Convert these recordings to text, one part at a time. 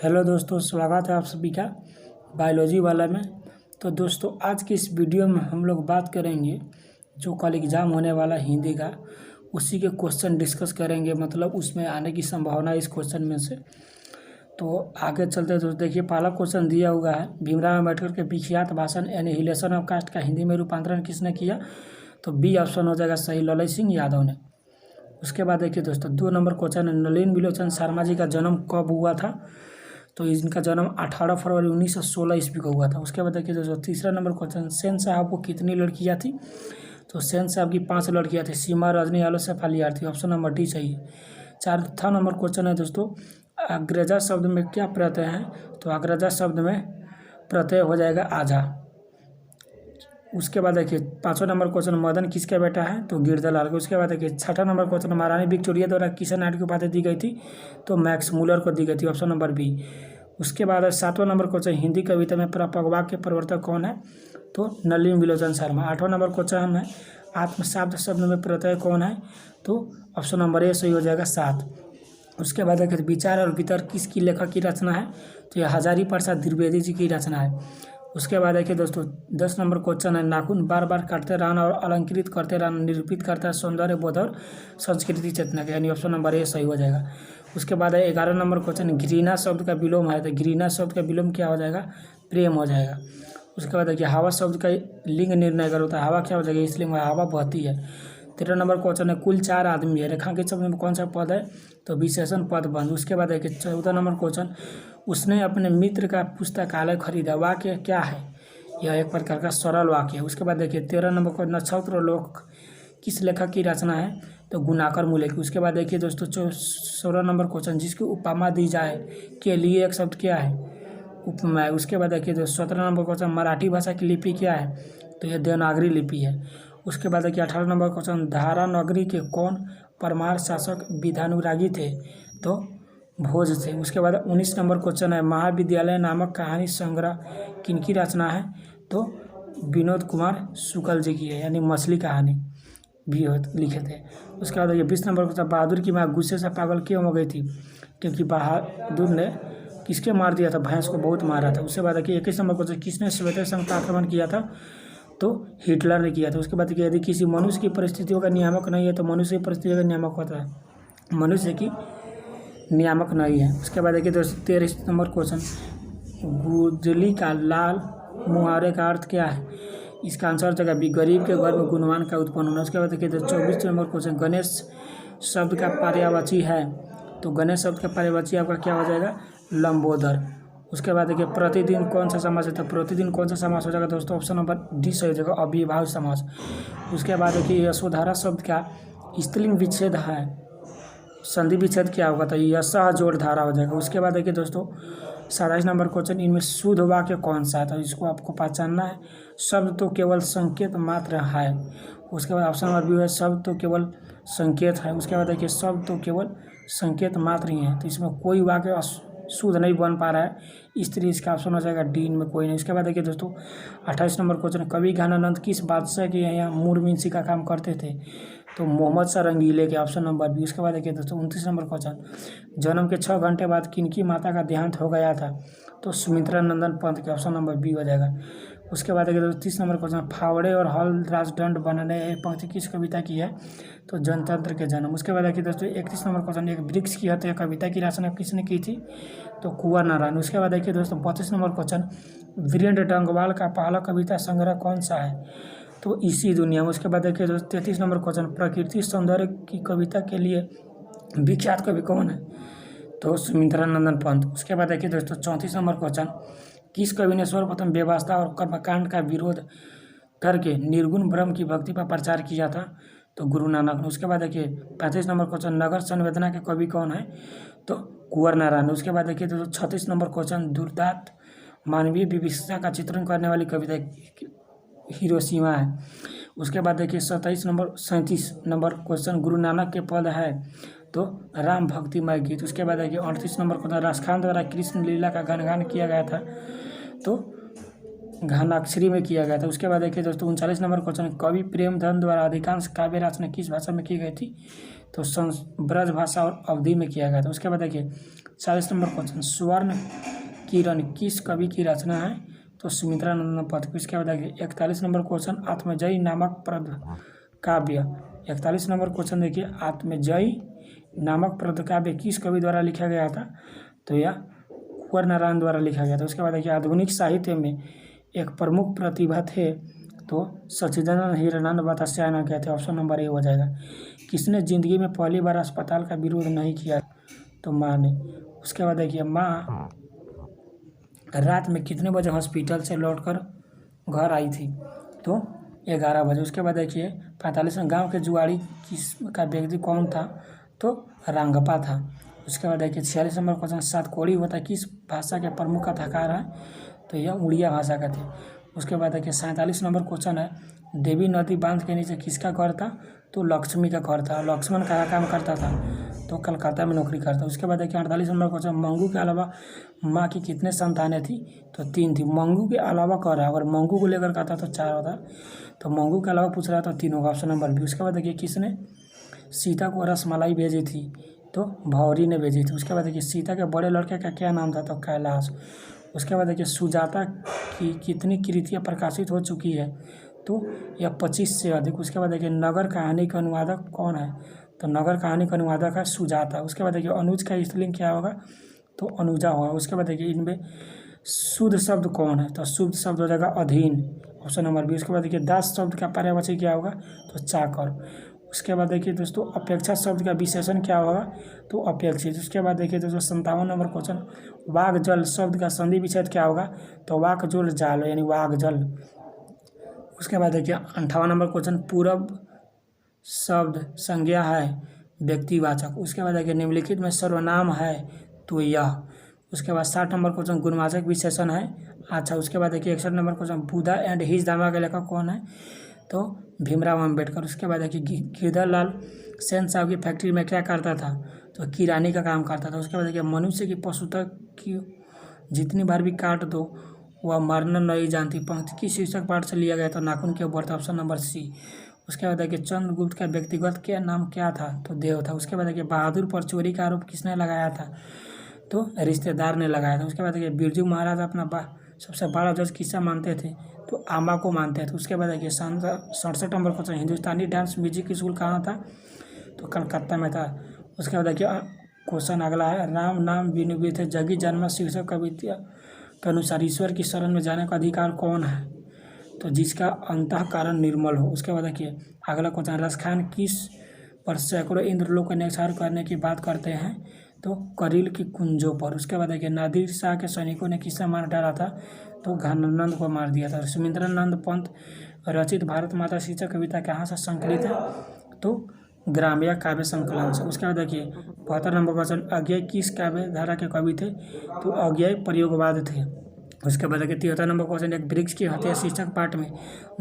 Hello दोस्तों, स्वागत है आप सभी का बायोलॉजी वाला में। तो दोस्तों, आज की इस वीडियो में हम लोग बात करेंगे जो कल एग्ज़ाम होने वाला हिंदी का, उसी के क्वेश्चन डिस्कस करेंगे। मतलब उसमें आने की संभावना इस क्वेश्चन में से। तो आगे चलते दोस्तों, देखिए पहला क्वेश्चन दिया हुआ है, भीमराव अम्बेडकर के विख्यात भाषण एनिहिलेशन ऑफ कास्ट का हिंदी में रूपांतरण किसने किया? तो बी ऑप्शन हो जाएगा सही, ललित सिंह यादव ने। उसके बाद देखिए दोस्तों, 2 नंबर क्वेश्चन है, नलिनी बिलोचन शर्मा जी का जन्म कब हुआ था? तो इनका जन्म 18 फरवरी 1916 ईस्वी को हुआ था। उसके बाद देखिए दोस्तों, तीसरा नंबर क्वेश्चन, सेन साहब को कितनी लड़कियां थी? तो सेन साहब की 5 लड़कियां थी, सीमा, रजनी, आलो, शेफाली आरती। ऑप्शन नंबर डी सही है। चौथा नंबर क्वेश्चन है दोस्तों, अग्रजा शब्द में क्या प्रत्यय है? तो अग्रजा शब्द में प्रत्यय हो जाएगा आजा। उसके बाद देखिए 5वां नंबर क्वेश्चन, मदन किसका बेटा है? तो गिरधरलाल का। उसके बाद देखिए 6ठा नंबर क्वेश्चन, महारानी विक्टोरिया द्वारा किस नाट की उपाधि दी गई थी? तो मैक्स मूलर को दी गई थी। Option number B. उसके बाद 7वां नंबर क्वेश्चन, हिंदी कविता में प्रपगवाक्य के प्रवर्तक कौन है? तो नलिनी बिलोचन शर्मा। 8वां नंबर क्वेश्चन है, आत्मशाब्द शब्द में प्रत्यय कौन है? तो ऑप्शन नंबर ए सही हो जाएगा 7। उसके बाद देखिए विचार और वितर्क किसकी लेखक की रचना है? तो यह हजारी प्रसाद द्विवेदी जी की रचना है। उसके बाद देखिए दोस्तों, 10 नंबर क्वेश्चन है, नाखून बार बार काटते रहना और अलंकृत करते रहना निरूपित करता है सौंदर्य बोध और संस्कृति चेतना के, यानी ऑप्शन नंबर ए सही हो जाएगा। उसके बाद है 11 नंबर क्वेश्चन, घृणा शब्द का विलोम है, तो घृणा शब्द का विलोम क्या हो जाएगा? प्रेम हो जाएगा। उसके बाद देखिए हवा शब्द का लिंग निर्णय कर होता है, हवा क्या हो जाएगा? इसलिए हवा बहती है। 13 नंबर क्वेश्चन है, कुल 4 आदमी है, रेखांकित शब्द में कौन सा पद है? तो विशेषण पद बंध। उसके बाद देखिए 14 नंबर क्वेश्चन, उसने अपने मित्र का पुस्तकालय खरीदा, वाक्य क्या है? यह एक प्रकार का सरल वाक्य है। उसके बाद देखिए 13 नंबर को, नक्षत्र लोक किस लेखक की रचना है? तो गुणाकर मूले की। उसके बाद देखिए दोस्तों 16 नंबर क्वेश्चन, जिसकी उपमा दी जाए के लिए एक शब्द क्या है? उपमा है। उसके बाद देखिए दोस्तों 17 नंबर क्वेश्चन, मराठी भाषा की लिपि क्या है? तो यह देवनागरी लिपि है। उसके बाद देखिए 18 नंबर क्वेश्चन, धारा नगरी के कौन परमार शासक विधानुरागी थे? तो भोज थे। उसके बाद 19 नंबर क्वेश्चन है, महाविद्यालय नामक कहानी संग्रह किनकी रचना है? तो विनोद कुमार शुक्ल जी की है, यानी मछली कहानी भी लिखे थे। उसके बाद ये 20 नंबर क्वेश्चन, बहादुर की माँ गुस्से से पागल क्यों हो गई थी? क्योंकि बहादुर ने किसके मार दिया था? भैंस को बहुत मारा था। उसके बाद देखिए 21 नंबर क्वेश्चन, किसने सोवियत संघ का आक्रमण किया था? तो हिटलर ने किया था। उसके बाद देखिए, यदि किसी मनुष्य की परिस्थितियों का नियामक नहीं है तो मनुष्य की परिस्थितियों का नियामक होता है, मनुष्य की नियामक नहीं है। उसके बाद देखिए दोस्तों 23 नंबर क्वेश्चन, गुजली का लाल मुहावरे का अर्थ क्या है? इसका आंसर जगह भी, गरीब के घर में गुणवान का उत्पन्न होना। उसके बाद देखिए 24 नंबर क्वेश्चन, गणेश शब्द का पर्यायवाची है, तो गणेश शब्द का पर्यायवाची आपका क्या हो जाएगा? लंबोदर। उसके बाद देखिए प्रतिदिन कौन सा समास है? तो प्रतिदिन कौन सा समास हो जाएगा दोस्तों? ऑप्शन नंबर डी सही हो जाएगा, अविभाज्य समास। उसके बाद देखिए यशोधारा शब्द का स्त्रीलिंग विच्छेद है, संधि विच्छेद क्या होगा? तो यशः जोड़ धारा हो जाएगा। उसके बाद देखिए दोस्तों 27 नंबर क्वेश्चन, इनमें शुद्ध वाक्य कौन सा है? तो इसको आपको पहचानना है। शब्द तो केवल संकेत मात्र है। उसके बाद ऑप्शन नंबर बी है, शब्द तो केवल संकेत है। उसके बाद देखिए शब्द तो केवल संकेत मात्र ही है, तो इसमें कोई वाक्य शुद्ध नहीं बन पा रहा है, इसलिए इसका ऑप्शन हो जाएगा डी, में कोई नहीं। उसके बाद देखिए दोस्तों 28 नंबर क्वेश्चन, कवि घनानंद किस बादशाह के यहाँ मुरमिनसी का काम करते थे? तो मोहम्मद शाह रंगीले के, ऑप्शन नंबर बी। उसके बाद देखिए दोस्तों 29 नंबर क्वेश्चन, जन्म के 6 घंटे बाद किनकी माता का देहांत हो गया था? तो सुमित्रा नंदन पंत के, ऑप्शन नंबर बी हो जाएगा। उसके बाद देखिए दोस्तों 30 नंबर क्वेश्चन, फावड़े और हल राजदंड बनने एक पंक्ति किस कविता की है? तो जनतंत्र के जन्म। उसके बाद देखिए दोस्तों 31 नंबर क्वेश्चन, एक वृक्ष की हत्या कविता की रचना किसने की थी? तो कुंवर नारायण। उसके बाद देखिए दोस्तों 32 नंबर क्वेश्चन, वीरेंद्र डंगवाल का पहला कविता संग्रह कौन सा है? तो इसी दुनिया में। उसके बाद देखिए दोस्तों 33 नंबर क्वेश्चन, प्रकृति सौंदर्य की कविता के लिए विख्यात कवि कौन है? तो सुमित्रा नंदन पंत। उसके बाद देखिए दोस्तों 34 नंबर क्वेश्चन, किस कवि ने सर्वप्रथम व्यवस्था और कर्मकांड का विरोध करके निर्गुण ब्रह्म की भक्ति पर प्रचार किया था? तो गुरु नानक ने। उसके बाद देखिए 35 नंबर क्वेश्चन, नगर संवेदना के कवि कौन है? तो कुंवर नारायण। उसके बाद देखिए दोस्तों 36 नंबर क्वेश्चन, दुर्दांत मानवीय विवशता का चित्रण करने वाली कविता हिरोशिमा है। उसके बाद देखिए 37 नंबर क्वेश्चन, गुरु नानक के पद है? तो राम भक्तिमय गीत। उसके बाद देखिए 38 नंबर क्वेश्चन, राजखान द्वारा कृष्ण लीला का गान किया गया था? तो घनाक्षरी में किया गया था। उसके बाद देखिए दोस्तों 39 नंबर क्वेश्चन, कवि प्रेमचंद द्वारा अधिकांश काव्य रचना किस भाषा में की गई थी? तो ब्रज भाषा और अवधी में किया गया था। उसके बाद देखिए 40 नंबर क्वेश्चन, स्वर्ण किरण किस कवि की रचना है? तो सुमित्रानंद पथ। उसके बाद देखिए 41 नंबर क्वेश्चन, आत्मजयी नामक पद काव्य। 41 नंबर क्वेश्चन देखिए, आत्मजयी नामक पद काव्य किस कवि द्वारा लिखा गया था? तो यह कुंवर नारायण द्वारा लिखा गया था। उसके बाद देखिए आधुनिक साहित्य में एक प्रमुख प्रतिभा थे, तो सच्चिदानंद हिरानंद वात्स्यायन कहते हैं। ऑप्शन नंबर ए हो जाएगा। किसने जिंदगी में पहली बार अस्पताल का विरोध नहीं किया? तो माँ ने। उसके बाद देखिए माँ रात में कितने बजे हॉस्पिटल से लौटकर घर आई थी? तो 11 बजे। उसके बाद देखिए 45 गाँव के जुआड़ी किस का व्यक्ति कौन था? तो रांगपा था। उसके बाद देखिए 46 नंबर क्वेश्चन, सातकोड़ी होता किस भाषा के प्रमुख कथाकार हैं? तो यह उड़िया भाषा का थे। उसके बाद देखिए 47 नंबर क्वेश्चन है, देवी नदी बांध के नीचे किसका घर था? तो लक्ष्मी का घर था। लक्ष्मण कहाँ काम करता था? तो कलकत्ता में नौकरी करता। उसके बाद देखिए 48 नंबर क्वेश्चन, मंगू के अलावा माँ की कितने संतानें थी? तो 3 थी। मंगू के अलावा कह रहा है, अगर मंगू को लेकर कहता तो 4 होता, तो मंगू के अलावा पूछ रहा तो 3 होगा। Option number B. उसके बाद देखिए किसने सीता को रसमलाई भेजी थी? तो भौरी ने भेजी थी। उसके बाद देखिए सीता के बड़े लड़के का क्या नाम था? तो कैलाश। उसके बाद देखिए सुजाता की कितनी कृतियाँ प्रकाशित हो चुकी है? तो यह 25 से अधिक। उसके बाद देखिए नगर कहानी का अनुवादक कौन है? तो नगर कहानी का अनुवादक है सुजाता। उसके बाद देखिए अनुज का स्त्रीलिंग क्या होगा? तो अनुजा होगा। उसके बाद देखिए इनमें शुद्ध शब्द कौन है? तो शुद्ध शब्द हो जाएगा अधीन। Option number B. उसके बाद देखिए दास शब्द का पर्यायवाची क्या होगा? तो चाकर। उसके बाद देखिए दोस्तों अपेक्षा शब्द का विशेषण क्या होगा? तो अपेक्षित। उसके बाद देखिए दोस्तों 57 नंबर क्वेश्चन, वाग जल शब्द का संधि विच्छेद क्या होगा? तो वाक जोल जाल यानी वाग जल। उसके बाद देखिए 58 नंबर क्वेश्चन, पूरब शब्द संज्ञा है व्यक्तिवाचक। उसके बाद देखिए निम्नलिखित में सर्वनाम है? तो यह। उसके बाद 60 नंबर क्वेश्चन, गुणवाचक विशेषण है अच्छा। उसके बाद देखिए 61 number question, Buddha and his Dhamma के लेखक कौन है? तो भीमराव अम्बेडकर। उसके बाद देखिए गिरधर लाल सेन साहब की फैक्ट्री में क्या करता था? तो किरानी का काम करता था। उसके बाद देखिए मनुष्य की पशुता की जितनी बार भी काट दो वह मरना नहीं जानती, पंक्ति की शीर्षक पाठ से लिया गया था नाखून के ऊपर। Option number C. उसके बाद देखिए चंद्रगुप्त का व्यक्तिगत क्या नाम क्या था? तो देव था। उसके बाद देखिए बहादुर पर चोरी का आरोप किसने लगाया था? तो रिश्तेदार ने लगाया था। उसके बाद देखिए बिरजू महाराज अपना सबसे बड़ा जज किससे मानते थे? तो आमा को मानते थे। उसके बाद देखिए 67 नंबर क्वेश्चन, हिंदुस्तानी डांस म्यूजिक स्कूल कहाँ था? तो कलकत्ता में था। उसके बाद देखिए क्वेश्चन अगला है, राम नाम विनुवित है जगी जन्म शीर्षक कविता के अनुसार ईश्वर की शरण में जाने का अधिकार कौन है? तो जिसका अंतःकरण निर्मल हो। उसके बाद देखिए अगला क्वेश्चन, रसखान किस पर सैकड़ों इंद्रलोक का निक्षार करने की बात करते हैं? तो करील की कुंजों पर। उसके बाद देखिए नादिर शाह के सैनिकों ने किससे मार डाला था? तो घनानंद को मार दिया था। सुमित्रानंद पंत रचित भारत माता शीर्षक कविता कहाँ से संकलित है? तो ग्राम्य काव्य संकलन से। उसके बाद देखिए 72 नंबर क्वेश्चन, अज्ञेय किस काव्य धारा के कवि थे? तो अज्ञेय प्रयोगवाद थे। उसके बाद देखिए 73 नंबर क्वेश्चन, एक वृक्ष की हत्या शीर्षक पाठ में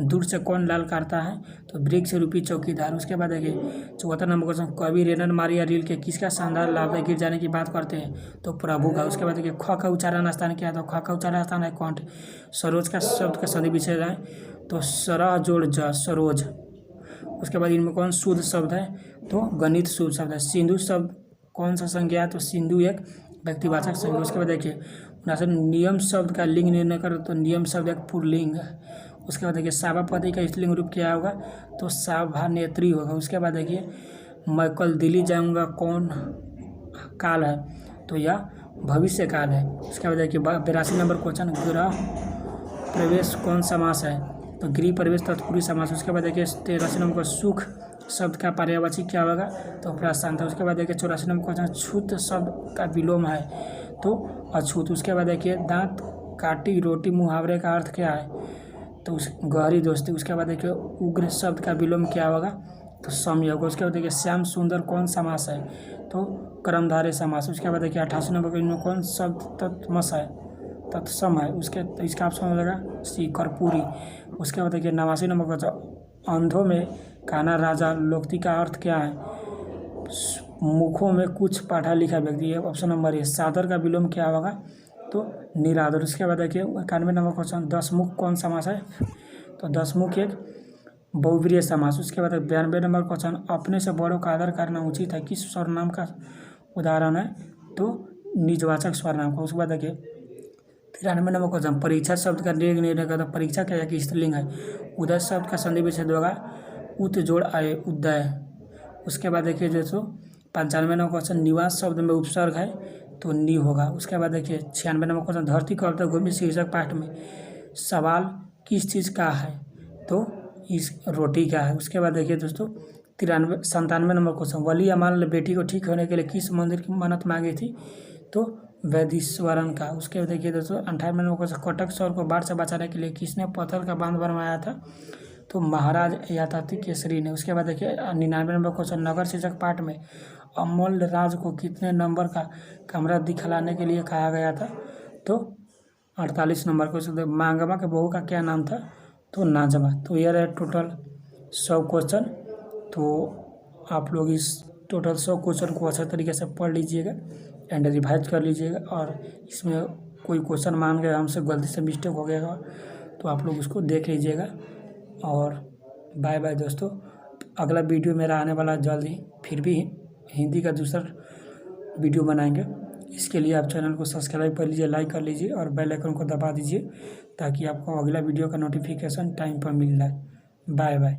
दूर से कौन लाल करता है? तो वृक्ष रूपी चौकीदार। उसके बाद देखिए 74 नंबर क्वेश्चन, कवि रेनन मारिया रील के किसका शानदार लाभ गिर जाने की बात करते हैं? तो प्रभु का। उसके बाद देखिए ख का उच्चारण स्थान क्या था? ख का उच्चारण स्थान है कंठ। सरोज का शब्द का संधि विच्छेद है? तो सरह जोड़ ज सरोज। उसके बाद इनमें कौन शुद्ध शब्द है? तो गणित शुद्ध शब्द है। सिंधु शब्द कौन सा संज्ञा है? तो सिंधु एक व्यक्तिवाचक संज्ञा। उसके बाद देखिए नियम शब्द का लिंग निर्णय करो, तो नियम शब्द एक पुल्लिंग है। उसके बाद देखिए सभापति का स्त्रीलिंग रूप क्या होगा? तो सभानेत्री होगा। उसके बाद देखिए मैं कल दिल्ली जाऊंगा कौन काल है? तो यह भविष्य काल है। उसके बाद देखिए 82 नंबर क्वेश्चन, गृह प्रवेश कौन समास है? तो गृह प्रवेश तत्पुरुष समास। उसके बाद देखिए 83 नंबर का सुख शब्द का पर्यायवाची क्या होगा? तो प्रशांत। उसके बाद देखिए 84 नंबर क्वेश्चन, छूत शब्द का विलोम है? तो अछूत। उसके बाद देखिए दांत काटी रोटी मुहावरे का अर्थ क्या है? तो उस गहरी दोस्ती। उसके बाद देखिए उग्र शब्द का विलोम क्या होगा? तो संयोग। उसके बाद देखिए श्याम सुंदर कौन समास है? तो कर्मधारय समास। उसके बाद देखिए 88 नंबर इनमें कौन शब्द तत्सम है? तत्सम है। उसके तो इसका ऑप्शन हो जाएगा सी कर्पूरी। उसके बाद देखिए 89 नंबर का अंधों में काना राजा लोकती का अर्थ क्या है? मुखों में कुछ पढ़ा लिखा व्यक्ति है। Option number A. सादर का विलोम क्या होगा? तो निरादर। उसके बाद देखिए 91 नंबर क्वेश्चन, दसमुख कौन समास है? तो दसमुख एक बहुव्रीहि समास। उसके बाद 92 नंबर क्वेश्चन, अपने से बड़ों का आदर करना उचित है, किस सर्वनाम का उदाहरण है? तो निजवाचक सर्वनाम का। उसके बाद देखिए 93 नंबर क्वेश्चन, परीक्षा शब्द का लिंग निर्णय करता। परीक्षा क्या है कि स्त्रीलिंग है। उदय शब्द का संधि विच्छेद होगा उत जोड़ आए उदय। उसके बाद देखिए दोस्तों 95 नंबर क्वेश्चन, निवास शब्द में उपसर्ग है तो नी होगा। उसके बाद देखिए 96 नंबर क्वेश्चन, धरती कब तक घूमी शीर्षक पाठ में सवाल किस चीज़ का है? तो इस रोटी का है। उसके बाद देखिए दोस्तों 97 नंबर क्वेश्चन, वली अमाल ने बेटी को ठीक होने के लिए किस मंदिर की मन्नत मांगी थी? तो वैदिश्वरन का। उसके बाद देखिए दोस्तों 58 नंबर क्वेश्चन, कटक शहर को बाढ़ से बचाने के लिए किसने पत्थर का बांध बनवाया था? तो महाराज याताती केसरी ने। उसके बाद देखिए 99 नंबर क्वेश्चन, नगर शीर्षक पाठ में अमोल राज को कितने नंबर का कमरा दिखलाने के लिए कहा गया था? तो 48 नंबर क्वेश्चन, मांगमा के बहू का क्या नाम था? तो नाजमा। तो ये रहे टोटल 100 क्वेश्चन। तो आप लोग इस टोटल 100 क्वेश्चन को अच्छे तरीके से पढ़ लीजिएगा एंड रिवाइज कर लीजिएगा, और इसमें कोई क्वेश्चन मान गए हमसे गलती से मिस्टेक हो गया तो आप लोग उसको देख लीजिएगा। और बाय बाय दोस्तों, अगला वीडियो मेरा आने वाला जल्द ही, फिर भी हिंदी का दूसरा वीडियो बनाएंगे। इसके लिए आप चैनल को सब्सक्राइब कर लीजिए, लाइक कर लीजिए और बेल आइकन को दबा दीजिए ताकि आपको अगला वीडियो का नोटिफिकेशन टाइम पर मिल जाए। Bye bye.